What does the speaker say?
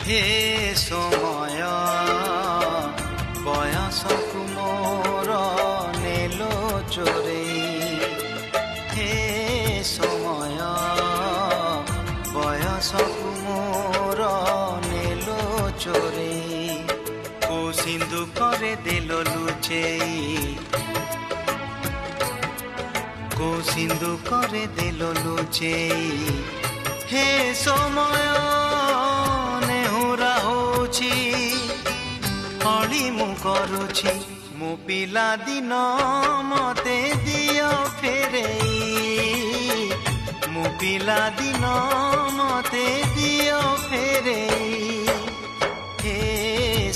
हे समय बयसकु मोर नेलो चोरेई हे समय बयसकु मोर नेलो चोरेई को सिंधु करे देलो लुचेई को सिंधु करे देलो लुचेई हे समय नेहुरा होछि हली मु करुछि मो पिला दिन मते दियो फेरेई मो पिला दिन मते दियो फेरेई हे